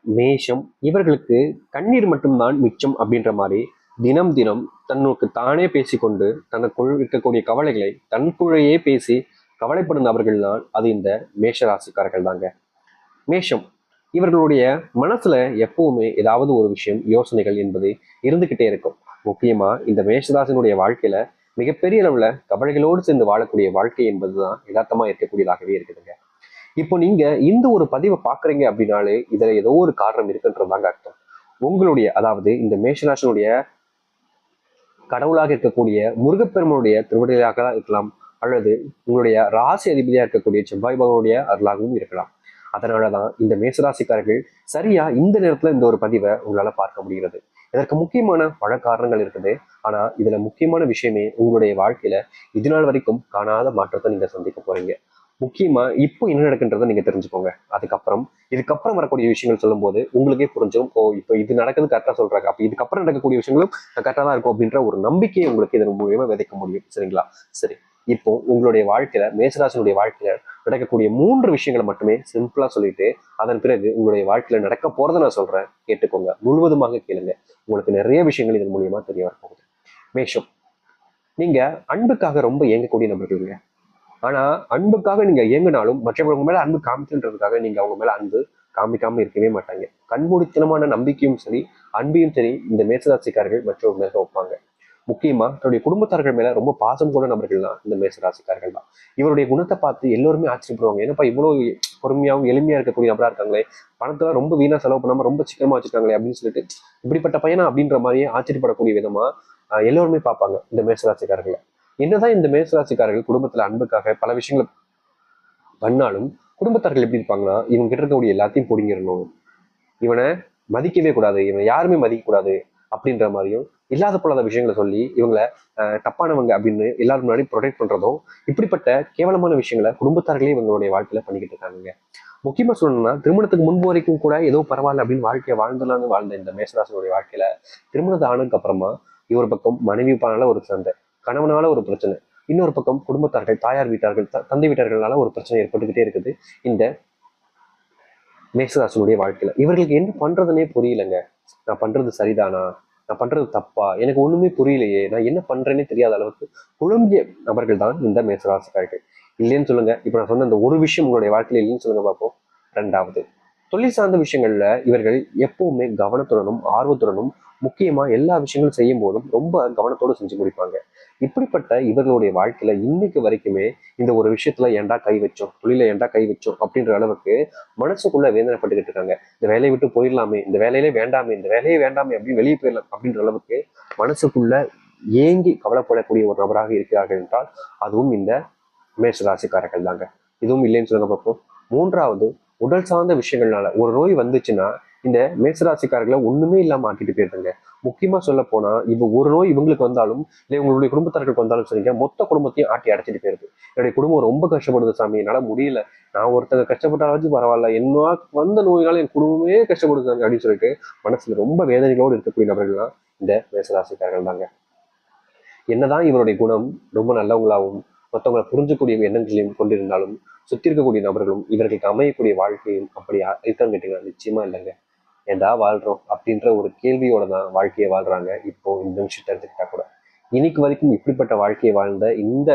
மேஷம் இவர்களுக்கு கண்ணீர் மட்டும்தான் மிச்சம் அப்படின்ற மாதிரி தினம் தினம் தன்னுக்கு தானே பேசிக்கொண்டு தனக்குள் இருக்கக்கூடிய கவலைகளை தனக்குள்ளேயே பேசி கவலைப்படும் நபர்கள் தான் அது இந்த மேஷ ராசிக்காரர்கள் தாங்க. மேஷம் இவர்களுடைய மனசுல எப்பவுமே ஏதாவது ஒரு விஷயம் யோசனைகள் என்பது இருந்துகிட்டே இருக்கும். முக்கியமா இந்த மேஷராசினுடைய வாழ்க்கையில மிகப்பெரிய அளவுல கவலைகளோடு சேர்ந்து வாழக்கூடிய வாழ்க்கை என்பதுதான் யதார்த்தமா இருக்கக்கூடியதாகவே இருக்குதுங்க. இப்போ நீங்க இந்த ஒரு பதிவை பாக்குறீங்க அப்படின்னாலே இதுல ஏதோ ஒரு காரணம் இருக்குன்றதாங்க அர்த்தம். உங்களுடைய அதாவது இந்த மேஷராசினுடைய கடவுளாக இருக்கக்கூடிய முருகப்பெருமனுடைய திருவிடையாக இருக்கலாம், அல்லது உங்களுடைய ராசி அதிபதியா இருக்கக்கூடிய செவ்வாய் பகவானுடைய அருளாகவும் இருக்கலாம். அதனாலதான் இந்த மேசராசிக்காரர்கள் சரியா இந்த நேரத்துல இந்த ஒரு பதிவை உங்களால பார்க்க முடிகிறது. இதற்கு முக்கியமான பல காரணங்கள் இருக்குது. ஆனா இதுல முக்கியமான விஷயமே உங்களுடைய வாழ்க்கையில இது நாள் வரைக்கும் காணாத மாற்றத்தை நீங்க சந்திக்க போறீங்க. முக்கியமா இப்போ என்ன நடக்குன்றதை நீங்க தெரிஞ்சுக்கோங்க. இதுக்கப்புறம் வரக்கூடிய விஷயங்கள் சொல்லும் போது உங்களுக்கே புரிஞ்சும், ஓ இப்போ இது நடக்குது கரெக்டா சொல்றாங்க, அப்ப இதுக்கப்புறம் நடக்கக்கூடிய விஷயங்களும் கரெக்டா தான் இருக்கும் அப்படின்ற ஒரு நம்பிக்கையை உங்களுக்கு இதன் மூலியமா விதைக்க முடியும். சரிங்களா? சரி, இப்போ உங்களுடைய வாழ்க்கையில மேசராசினுடைய வாழ்க்கையில நடக்கக்கூடிய 3 விஷயங்களை மட்டுமே சிம்பிளா சொல்லிட்டு அதன் பிறகு உங்களுடைய வாழ்க்கையில நடக்க போறதை நான் சொல்றேன், கேட்டுக்கோங்க, முழுவதுமாக கேளுங்க. உங்களுக்கு நிறைய விஷயங்கள் இதன் மூலியமா தெரிய வரப்போகுது. மேஷம், நீங்க அன்புக்காக ரொம்ப இயங்கக்கூடிய நபர்களுங்க. ஆனா அன்புக்காக நீங்க இயங்கினாலும் மற்றவங்க மேல அன்பு காமிச்சுன்றதுக்காக நீங்க அவங்க மேல அன்பு காமிக்காம இருக்கவே மாட்டாங்க. கண்மூடித்தனமான நம்பிக்கையும் சரி அன்பையும் சரி இந்த மேசராசிக்காரர்கள் மற்றவங்க மேல வைப்பாங்க. முக்கியமா தன்னுடைய குடும்பத்தார்கள் மேல ரொம்ப பாசம் கொண்ட நபர்கள் தான் இந்த மேசராசிக்காரர்கள் தான். இவருடைய குணத்தை பார்த்து எல்லோருமே ஆச்சரியப்படுவாங்க. என்னப்பா இவ்வளவு பொறுமையாகவும் எளிமையா இருக்கக்கூடிய நபரா இருக்காங்களே, பணத்துல ரொம்ப வீணா செலவு பண்ணாம ரொம்ப சிக்கனமா வச்சிருக்காங்களே அப்படின்னு சொல்லிட்டு இப்படிப்பட்ட பையனா அப்படின்ற மாதிரியே ஆச்சரியப்படக்கூடிய விதமா எல்லோருமே பார்ப்பாங்க இந்த மேசராசிக்காரர்களை. என்னதான் இந்த மேசராசிக்காரர்கள் குடும்பத்துல அன்புக்காக பல விஷயங்கள் பண்ணாலும் குடும்பத்தார்கள் எப்படி இருப்பாங்கன்னா, இவங்க கிட்ட இருக்கக்கூடிய எல்லாத்தையும் பிடிங்கிடணும், இவனை மதிக்கவே கூடாது, இவனை யாருமே மதிக்க கூடாது அப்படின்ற மாதிரியும் இல்லாத போலாத விஷயங்களை சொல்லி இவங்களை தப்பானவங்க அப்படின்னு எல்லாரும் முன்னாடி ப்ரொடெக்ட் பண்றதும் இப்படிப்பட்ட கேவலமான விஷயங்களை குடும்பத்தார்களே இவங்களுடைய வாழ்க்கையில பண்ணிக்கிட்டு இருக்காங்க. முக்கியமா சொல்லணும்னா திருமணத்துக்கு முன்பு வரைக்கும் கூட ஏதோ பரவாயில்ல அப்படின்னு வாழ்க்கையை வாழ்ந்துலான்னு வாழ்ந்த இந்த மேசராசனுடைய வாழ்க்கையில திருமணத்தை ஆனதுக்கு அப்புறமா ஒரு பக்கம் மனைவி பானால ஒரு சண்டை, கணவனால ஒரு பிரச்சனை, இன்னொரு பக்கம் குடும்பத்தார்கள் தாயார் வீட்டார்கள் தந்தை வீட்டார்களால ஒரு பிரச்சனை ஏற்பட்டுக்கிட்டே இருக்குது இந்த மேசராசனுடைய வாழ்க்கையில. இவர்களுக்கு என்ன பண்றதுன்னே புரியலங்க. நான் பண்றது சரிதானா, நான் பண்றது தப்பா, எனக்கு ஒண்ணுமே புரியலையே, நான் என்ன பண்றேன்னே தெரியாத அளவுக்கு குழம்பிய நபர்கள் தான் இந்த மேசராசிக்காரர்கள். இல்லைன்னு சொல்லுங்க, இப்ப நான் சொன்ன இந்த ஒரு விஷயம் உங்களுடைய வாழ்க்கையில இல்லைன்னு சொல்லுங்க பார்ப்போம். ரெண்டாவது, தொழில் சார்ந்த விஷயங்கள்ல இவர்கள் எப்பவுமே கவனத்துடனும் ஆர்வத்துடனும் முக்கியமா எல்லா விஷயங்களும் செய்யும் போதும் ரொம்ப கவனத்தோடு செஞ்சு முடிப்பாங்க. இப்படிப்பட்ட இவர்களுடைய வாழ்க்கையில இன்னைக்கு வரைக்குமே இந்த ஒரு விஷயத்துல ஏன்டா கை வச்சோம், தொழில ஏன்டா கை வச்சோம் அப்படின்ற அளவுக்கு மனசுக்குள்ள வேதனைப்பட்டுக்கிட்டு இருக்காங்க. இந்த வேலையை விட்டு போயிடலாமே, இந்த வேலையிலே வேண்டாமே, இந்த வேலையே வேண்டாமே அப்படின்னு வெளியே போயிடலாம் அப்படின்ற அளவுக்கு மனசுக்குள்ள ஏங்கி கவலைப்படக்கூடிய ஒரு நபராக இருக்கிறார்கள் என்றால் அதுவும் இந்த மேஷராசிக்காரர்கள் தாங்க. இதுவும் இல்லைன்னு சொல்லுங்க பார்ப்போம். மூன்றாவது, உடல் சார்ந்த விஷயங்கள்னால ஒரு நோய் வந்துச்சுன்னா இந்த மேசராசிக்காரர்களை ஒண்ணுமே இல்லாம ஆக்கிட்டு போயிருந்தாங்க. முக்கியமா சொல்ல போனா ஒரு நோய் இவங்களுக்கு வந்தாலும் இல்லை உங்களுடைய குடும்பத்தார்களுக்கு வந்தாலும் சரிங்க, மொத்த குடும்பத்தையும் ஆட்டி அடைச்சிட்டு போயிருது. என்னுடைய குடும்பம் ரொம்ப கஷ்டப்படுது சாமி, என்னால முடியல, நான் ஒருத்தங்க கஷ்டப்பட்டாலும் பரவாயில்ல, என்ன வந்த நோயினால என் குடும்பமே கஷ்டப்படுது அப்படின்னு சொல்லிட்டு மனசுல ரொம்ப வேதனைகளோடு இருக்கக்கூடிய நபர்கள்லாம் இந்த மேசராசிக்காரர்கள் தாங்க. என்னதான் இவருடைய குணம் ரொம்ப நல்லவங்களாகவும் மற்றவங்களை புரிஞ்சக்கூடிய எண்ணங்களையும் கொண்டிருந்தாலும் சுத்தி இருக்கக்கூடிய நபர்களும் இவர்களுக்கு அமையக்கூடிய வாழ்க்கையும் அப்படி இருக்கான்னு கேட்டீங்கன்னா நிச்சயமா இல்லைங்க. ஏதா வாழ்றோம் அப்படின்ற ஒரு கேள்வியோட தான் வாழ்க்கையை வாழ்றாங்க. இப்போ இந்த நிமிஷத்தை எடுத்துக்கிட்டா கூட இன்னைக்கு வரைக்கும் இப்படிப்பட்ட வாழ்க்கையை வாழ்ந்த இந்த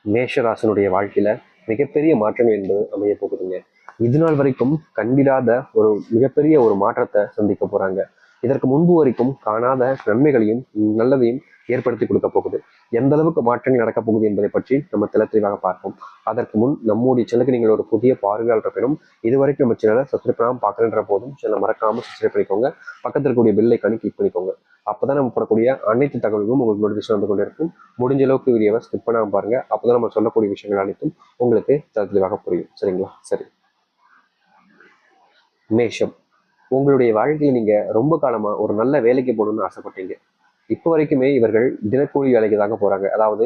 மேஷராசனுடைய வாழ்க்கையில மிகப்பெரிய மாற்றங்கள் என்பது அமைய போகுதுங்க. இது நாள் வரைக்கும் கண்டிடாத ஒரு மிகப்பெரிய ஒரு மாற்றத்தை சந்திக்க போறாங்க. இதற்கு முன்பு வரைக்கும் காணாத நன்மைகளையும் நல்லதையும் ஏற்படுத்தி கொடுக்க போகுது. எந்த அளவுக்கு மாற்றங்கள் நடக்க போகுது என்பதை பற்றி நம்ம தெளிவாக பார்ப்போம். அதற்கு முன் நம்முடைய சேனலுக்கு நீங்கள் ஒரு புதிய பார்வையாளர் இருப்பினும் இதுவரைக்கும் நம்ம சேனலை சப்ஸ்கிரைப் பண்ணாமல் பார்க்கணுன்ற போதும் சேனலை மறக்காம சப்ஸ்கிரைப் பண்ணிக்கோங்க. பக்கத்தில் இருக்கக்கூடிய பெல் ஐக்கானை கிளிக் பண்ணிக்கோங்க. அப்பதான் நம்ம போடக்கூடிய அனைத்து தகவல்களும் உங்களுக்கு நோட்டிஃபிகேஷன் வந்து கொண்டு இருக்கும். முடிஞ்ச அளவுக்கு வீடியோவை ஸ்கிப் பண்ணாமல் பாருங்க. அப்பதான் நம்ம சொல்லக்கூடிய விஷயங்கள் அனைத்தும் உங்களுக்கு தெளிவாக புரியும். சரிங்களா? சரி. மேஷம், உங்களுடைய வாழ்க்கையில் நீங்க ரொம்ப காலமா ஒரு நல்ல வேலைக்கு போகணும்னு ஆசைப்பட்டீங்க. இப்போ வரைக்குமே இவர்கள் தினக்கூலி வேலைக்கு தாங்க போறாங்க. அதாவது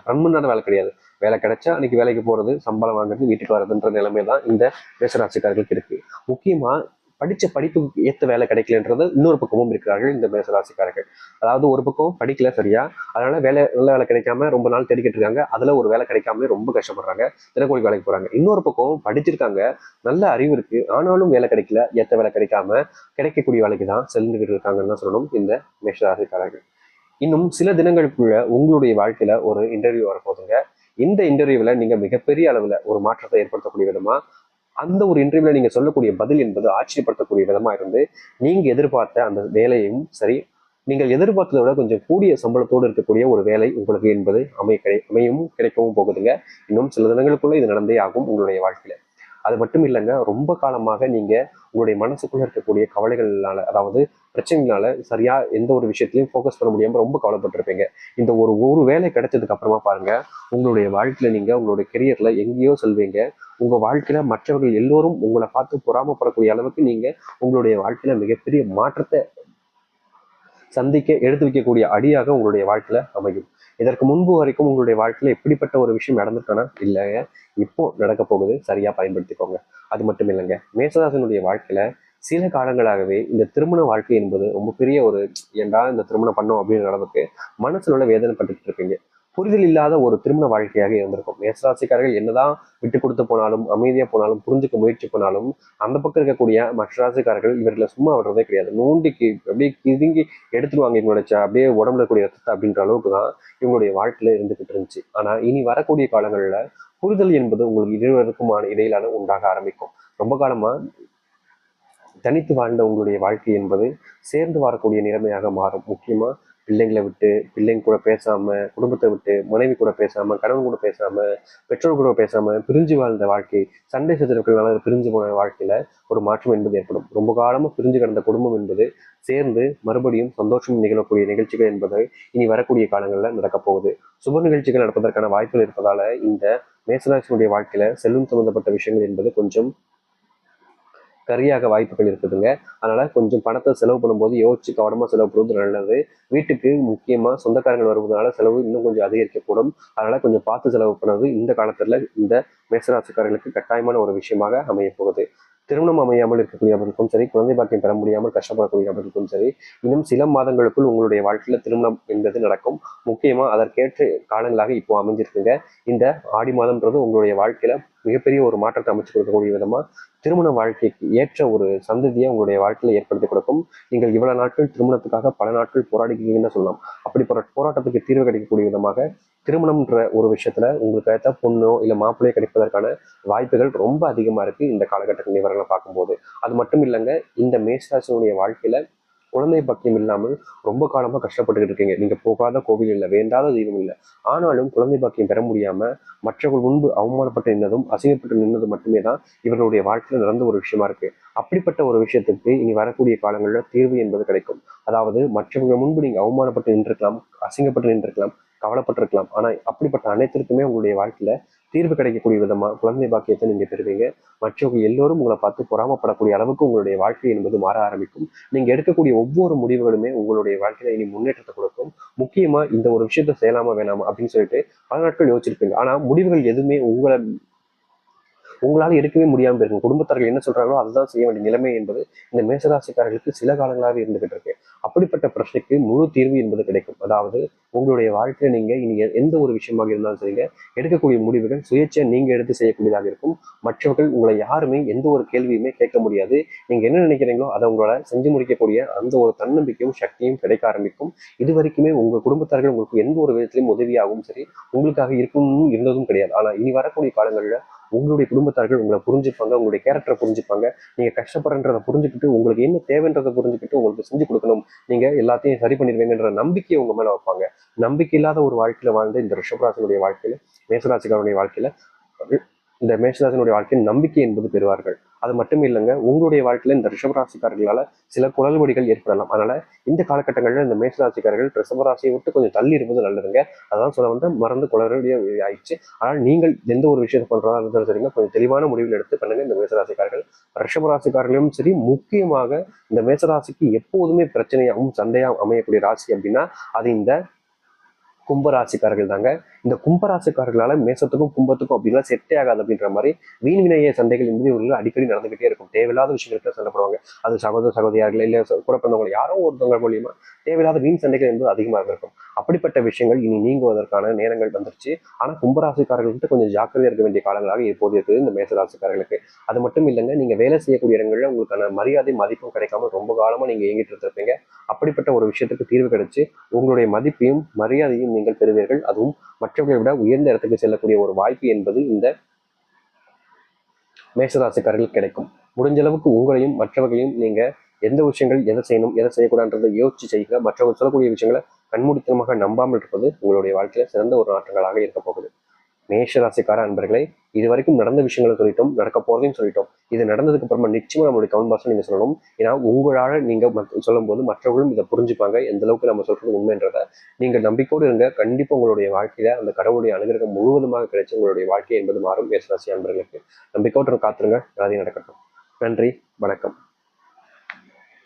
பர்மனன்டான வேலை கிடையாது. வேலை கிடைச்சா அன்னைக்கு வேலைக்கு போறது, சம்பளம் வாங்குறது, வீட்டுக்கு வர்றதுன்ற நிலைமை தான் இந்த மேசராசிக்காரர்களுக்கு இருக்கு. முக்கியமா படிச்ச படிப்புக்கு ஏற்ற வேலை கிடைக்கலன்றது இன்னொரு பக்கமும் இருக்கிறார்கள் இந்த மேசராசிக்காரர்கள். அதாவது ஒரு பக்கம் படிக்கல சரியா, அதனால நல்ல வேலை கிடைக்காம ரொம்ப நாள் தேடிக்கிட்டு இருக்காங்க. அதுல ஒரு வேலை கிடைக்காமலே ரொம்ப கஷ்டப்படுறாங்க, தினக்கூலி வேலைக்கு போறாங்க. இன்னொரு பக்கம் படிச்சிருக்காங்க, நல்ல அறிவு இருக்கு, ஆனாலும் வேலை கிடைக்கல, ஏற்ற வேலை கிடைக்காம கிடைக்கக்கூடிய வேலைக்கு தான் செல்லுகிட்டு இருக்காங்கன்னு தான் சொல்லணும் இந்த மேஷராசிக்காரர்கள். இன்னும் சில தினங்களுக்குள்ள உங்களுடைய வாழ்க்கையில ஒரு இன்டர்வியூ வரப்போகுதுங்க. இந்த இன்டர்வியூல நீங்க மிகப்பெரிய அளவுல ஒரு மாற்றத்தை ஏற்படுத்தக்கூடிய விதமா, அந்த ஒரு இன்டர்வியூல நீங்க சொல்லக்கூடிய பதில் என்பது ஆச்சரியப்படுத்தக்கூடிய விதமா இருந்து, நீங்க எதிர்பார்த்த அந்த வேலையும் சரி, நீங்கள் எதிர்பார்த்ததை விட கொஞ்சம் கூடிய சம்பளத்தோடு இருக்கக்கூடிய ஒரு வேலை உங்களுக்கு என்பது அமையும் கிடைக்கவும் போகுதுங்க. இன்னும் சில தினங்களுக்குள்ள இது நடந்தே ஆகும் உங்களுடைய வாழ்க்கையில. அது மட்டும் இல்லைங்க, ரொம்ப காலமாக நீங்க உங்களுடைய மனசுக்குள்ள இருக்கக்கூடிய கவலைகள்னால, அதாவது பிரச்சனைனால சரியா எந்த ஒரு விஷயத்திலையும் ஃபோக்கஸ் பண்ண முடியாம ரொம்ப கவலைப்பட்டிருப்பீங்க. இந்த ஒரு வேலை கிடைச்சதுக்கு அப்புறமா பாருங்க, உங்களுடைய வாழ்க்கையில நீங்க உங்களுடைய கெரியர்ல எங்கேயோ செல்வீங்க. உங்க வாழ்க்கையில மற்றவர்கள் எல்லோரும் உங்களை பார்த்து பொறாமப்படக்கூடிய அளவுக்கு நீங்க உங்களுடைய வாழ்க்கையில மிகப்பெரிய மாற்றத்தை சந்திக்க எடுத்து வைக்கக்கூடிய அடியாக உங்களுடைய வாழ்க்கையில அமையும். இதற்கு முன்பு வரைக்கும் உங்களுடைய வாழ்க்கையில எப்படிப்பட்ட ஒரு விஷயம் நடந்திருக்கானா இல்லைங்க, இப்போ நடக்க போகுது, சரியா பயன்படுத்திக்கோங்க. அது மட்டும் இல்லைங்க, மேசராசனுடைய வாழ்க்கையில சில காலங்களாகவே இந்த திருமண வாழ்க்கை என்பது ரொம்ப பெரிய ஒரு ஏண்டா இந்த திருமணம் பண்ணோம் அப்படின்ற அளவுக்கு மனசுல வேதனைப்பட்டு இருப்பீங்க. புரிதல் இல்லாத ஒரு திருமண வாழ்க்கையாக இருந்திருக்கும். மேசராசிக்காரர்கள் என்னதான் விட்டு கொடுத்து போனாலும், அமைதியா போனாலும், புரிஞ்சுக்க முயற்சி பண்ணாலும், அந்த பக்கம் இருக்கக்கூடிய மற்ற ராசிக்காரர்கள் இவர்களை சும்மா விடுறதே கிடையாது. நோண்டிக்கு அப்படியே கிதுங்கி எடுத்துருவாங்க இவங்களோட அப்படியே உடம்புல கூடிய ரத்தத்தை அப்படின்ற அளவுக்கு தான் இவங்களுடைய வாழ்க்கையில இருந்துகிட்டு இருந்துச்சு. ஆனா இனி வரக்கூடிய காலங்கள்ல புரிதல் என்பது உங்களுக்கு இருவருக்குமான இடையிலான உண்டாக ஆரம்பிக்கும். ரொம்ப காலமா தனித்து வாழ்ந்த உங்களுடைய வாழ்க்கை என்பது சேர்ந்து வரக்கூடிய நிலைமையாக மாறும். முக்கியமா பிள்ளைங்களை விட்டு, பிள்ளைங்க கூட பேசாம, குடும்பத்தை விட்டு, மனைவி கூட பேசாம, கணவன் கூட பேசாம, பெற்றோர் கூட பேசாம பிரிஞ்சு வாழ்ந்த வாழ்க்கை, சண்டை சச்சரவுகளால பிரிஞ்சு போன வாழ்க்கையில ஒரு மாற்றம் என்பது ஏற்படும். ரொம்ப காலமா பிரிஞ்சு கிடந்த குடும்பம் என்பது சேர்ந்து மறுபடியும் சந்தோஷம் நிகழக்கூடிய நிகழ்ச்சிகள் என்பது இனி வரக்கூடிய காலங்களில் நடக்க போகுது. சுப நிகழ்ச்சிகள் நடப்பதற்கான வாய்ப்புகள் இருப்பதால இந்த மேசராசினுடைய வாழ்க்கையில செல்வம் சம்பந்தப்பட்ட விஷயங்கள் என்பது கொஞ்சம் கரியாக வாய்ப்புகள் இருக்குதுங்க. அதனால கொஞ்சம் பணத்தை செலவு பண்ணும்போது யோசிச்சு கவனமா செலவு பண்ணுவது நல்லது. வீட்டுக்கு முக்கியமா சொந்தக்காரங்கள் வருவதனால செலவு இன்னும் கொஞ்சம் அதிகரிக்கக்கூடும். அதனால கொஞ்சம் பார்த்து செலவு பண்ணுறது இந்த காலத்துல இந்த மேசராசிக்காரர்களுக்கு கட்டாயமான ஒரு விஷயமாக அமைய போகுது. திருமணம் அமையாமல் இருக்கக்கூடிய நபர்களுக்கும் சரி, குழந்தை பாக்கியம் பெற முடியாமல் கஷ்டப்படக்கூடிய நபர்களுக்கும் சரி, இன்னும் சில மாதங்களுக்குள் உங்களுடைய வாழ்க்கையில திருமணம் என்பது நடக்கும். முக்கியமா அதற்கேற்ற காலங்களாக இப்போ அமைஞ்சிருக்குங்க. இந்த ஆடி மாதம்ன்றது உங்களுடைய வாழ்க்கையில மிகப்பெரிய ஒரு மாற்றத்தை அமைச்சு கொடுக்கக்கூடிய விதமா திருமண வாழ்க்கைக்கு ஏற்ற ஒரு சந்ததியை உங்களுடைய வாழ்க்கையில ஏற்படுத்தி கொடுக்கும். நீங்கள் இவ்வளவு நாட்கள் திருமணத்துக்காக பல நாட்கள் போராடிக்கிறீங்கன்னு சொல்லலாம். அப்படி போராட்டத்துக்கு தீர்வு கிடைக்கக்கூடிய விதமாக திருமணம்ன்ற ஒரு விஷயத்துல உங்களுக்கு ஏற்ற பொண்ணோ இல்ல மாப்பிள்ளையோ கிடைப்பதற்கான வாய்ப்புகள் ரொம்ப அதிகமா இருக்கு இந்த காலகட்ட நிவரங்களை பார்க்கும்போது. அது மட்டும் இல்லைங்க, இந்த மேஷராசினுடைய வாழ்க்கையில குழந்தை பக்கியம் இல்லாமல் ரொம்ப காலமா கஷ்டப்பட்டுக்கிட்டு இருக்கீங்க. நீங்க போகாத கோவில் இல்லை, வேண்டாத தெய்வம் இல்லை, ஆனாலும் குழந்தை பாக்கியம் பெற முடியாம மற்றவர்கள் முன்பு அவமானப்பட்டு நின்றதும் அசிங்கப்பட்டு நின்றதும் மட்டுமே தான் இவர்களுடைய வாழ்க்கையில நடந்த ஒரு விஷயமா இருக்கு. அப்படிப்பட்ட ஒரு விஷயத்துக்கு இனி வரக்கூடிய காலங்களில் தீர்வு என்பது கிடைக்கும். அதாவது மற்றவங்க முன்பு நீங்க அவமானப்பட்டு நின்றுக்கலாம், அசிங்கப்பட்டு நின்றுக்கலாம், கவலைப்பட்டிருக்கலாம், ஆனா அப்படிப்பட்ட அனைத்திற்குமே உங்களுடைய வாழ்க்கையில தீர்வு கிடைக்கக்கூடிய விதமா குழந்தை பாக்கியத்தை நீங்க பெறுவீங்க. மற்றவர்கள் எல்லோரும் உங்களை பார்த்து பொறாமப்படக்கூடிய அளவுக்கு உங்களுடைய வாழ்க்கை என்பது மாற ஆரம்பிக்கும். நீங்க எடுக்கக்கூடிய ஒவ்வொரு முடிவுகளுமே உங்களுடைய வாழ்க்கையில இனி முன்னேற்றத்தை கொடுக்கும். முக்கியமா இந்த ஒரு விஷயத்த செய்யலாமா வேணாமா அப்படின்னு சொல்லிட்டு பல நாட்கள் யோசிச்சிருப்பீங்க. ஆனா முடிவுகள் எதுவுமே உங்களால் எடுக்கவே முடியாமல் இருக்கும். குடும்பத்தார்கள் என்ன சொல்றாங்களோ அதுதான் செய்ய வேண்டிய நிலைமை என்பது இந்த மேசராசிக்காரர்களுக்கு சில காலங்களாக இருந்துகிட்டு இருக்கு. அப்படிப்பட்ட பிரச்சனைக்கு முழு தீர்வு என்பது கிடைக்கும். அதாவது உங்களுடைய வாழ்க்கையில நீங்க இனி எந்த ஒரு விஷயமாக இருந்தாலும் சரிங்க, எடுக்கக்கூடிய முடிவுகள் சுயேட்சை நீங்க எடுத்து செய்யக்கூடியதாக இருக்கும். மற்றவர்கள் உங்களை யாருமே எந்த ஒரு கேள்வியுமே கேட்க முடியாது. நீங்க என்ன நினைக்கிறீங்களோ அதை உங்களால செஞ்சு முடிக்கக்கூடிய அந்த ஒரு தன்னம்பிக்கையும் சக்தியும் கிடைக்க ஆரம்பிக்கும். இது வரைக்குமே உங்க குடும்பத்தார்கள் உங்களுக்கு எந்த ஒரு விதத்திலையும் உதவியாகவும் சரி, உங்களுக்காக இருந்ததும் கிடையாது. ஆனா இனி வரக்கூடிய காலங்களில் உங்களுடைய குடும்பத்தார்கள் உங்களை புரிஞ்சுப்பாங்க, உங்களுடைய கேரக்டரை புரிஞ்சுப்பாங்க. நீங்க கஷ்டப்படுறன்றதை புரிஞ்சுக்கிட்டு உங்களுக்கு என்ன தேவைன்றதை புரிஞ்சுக்கிட்டு உங்களுக்கு செஞ்சு கொடுக்கணும், நீங்க எல்லாத்தையும் சரி பண்ணிடுவீங்கன்ற நம்பிக்கையை உங்க மேல வைப்பாங்க. நம்பிக்கை இல்லாத ஒரு வாழ்க்கையில வாழ்ந்து இந்த ரிஷபராசினுடைய வாழ்க்கையில, மேசராசிக்காரனுடைய வாழ்க்கையில, இந்த மேஷராசினுடைய வாழ்க்கையில் நம்பிக்கை என்பது பெறுவார்கள். அது மட்டும் இல்லைங்க, உங்களுடைய வாழ்க்கையில இந்த ரிஷபராசிக்காரர்களால சில குளறுபடிகள் ஏற்படலாம். அதனால இந்த காலகட்டங்களில் இந்த மேஷராசிக்காரர்கள் ரிஷபராசியை விட்டு கொஞ்சம் தள்ளி இருப்பது நல்லதுங்க. அதான் சொல்ல வந்து மறந்து குளறுபடியா ஆயிடுச்சு. ஆனால் நீங்கள் எந்த ஒரு விஷயத்தை பண்றதா இருந்தாலும் சரிங்க, கொஞ்சம் தெளிவான முடிவில் எடுத்து பண்ணுங்க. இந்த மேஷராசிக்காரர்கள் ரிஷபராசிக்காரர்களும் சரி, முக்கியமாக இந்த மேஷராசிக்கு எப்போதுமே பிரச்சனையாகவும் சண்டையாகவும் அமையக்கூடிய ராசி அப்படின்னா அது இந்த கும்பராசிக்காரர்கள் தாங்க. இந்த கும்பராசிக்காரர்களால மேசத்துக்கும் கும்பத்துக்கும் அப்படின்னா செட்டே ஆகாது அப்படின்ற மாதிரி வீண் வினைய சண்டைகள் என்பது இவர்கள் அடிக்கடி நடந்துகிட்டே இருக்கும். தேவையில்லாத விஷயங்களுக்கு சண்டை போடுவாங்க. அது சகோதர சகோதரியார்கள் இல்ல கூட பிறந்தவங்க யாரோ ஒருத்தவங்க மூலியமா தேவையில்லாத வீண் சண்டைகள் என்பது அதிகமாக இருக்கும். அப்படிப்பட்ட விஷயங்கள் இனி நீங்குவதற்கான நேரங்கள் வந்துருச்சு. ஆனா கும்பராசிக்காரர்கள்ட்ட கொஞ்சம் ஜாக்கிரதையா இருக்க வேண்டிய காலங்களாக இப்போது இருக்குது இந்த மேசராசிக்காரர்களுக்கு. அது மட்டும் இல்லைங்க, நீங்க வேலை செய்யக்கூடிய இடங்கள்ல உங்களுக்கான மரியாதை மதிப்பும் கிடைக்காம ரொம்ப காலமா நீங்க இயங்கிட்டு இருந்திருப்பீங்க. அப்படிப்பட்ட ஒரு விஷயத்துக்கு தீர்வு கிடைச்சு உங்களுடைய மதிப்பையும் மரியாதையும் நீங்கள் பெறுவீர்கள். அதுவும் மற்றவர்களை விட உயர்ந்த இடத்துக்கு செல்லக்கூடிய ஒரு வாய்ப்பு என்பது இந்த மேசராசிக்காரர்கள் கிடைக்கும். முடிஞ்ச அளவுக்கு உங்களையும் மற்றவர்களையும் நீங்க எந்த விஷயங்கள் எதை செய்யணும் எதை செய்யக்கூடாதுன்றதை யோசிச்சு செய்யுங்க. மற்றவங்க சொல்லக்கூடிய விஷயங்களை கண்மூடித்தனமாக நம்பாமல் இருப்பது உங்களுடைய வாழ்க்கையில சிறந்த ஒரு நாட்டங்களாக இருக்க போகுது. மேஷ ராசிக்கார அன்பர்களே, இது வரைக்கும் நடந்த விஷயங்களை சொல்லிட்டோம், நடக்க போறதையும் சொல்லிட்டோம். இது நடந்ததுக்கு அப்புறமா நிச்சயமா நம்மளுடைய கமெண்ட் பாக்ஸ்ல நீங்க சொல்லணும். ஏன்னா உங்களால நீங்க சொல்லும் போது மற்றவர்களும் இதை புரிஞ்சுப்பாங்க எந்த அளவுக்கு நம்ம சொல்றது உண்மைன்றத. நீங்க நம்பிக்கையோடு இருங்க. கண்டிப்பா உங்களுடைய வாழ்க்கையில அந்த கடவுளுடைய அனுகிரகம் முழுவதுமாக கிடைச்சு உங்களுடைய வாழ்க்கை என்பது மாறும். மேஷராசி அன்பர்களுக்கு நம்பிக்கையோடு காத்துருங்க. அதையும் நடக்கட்டும். நன்றி, வணக்கம்.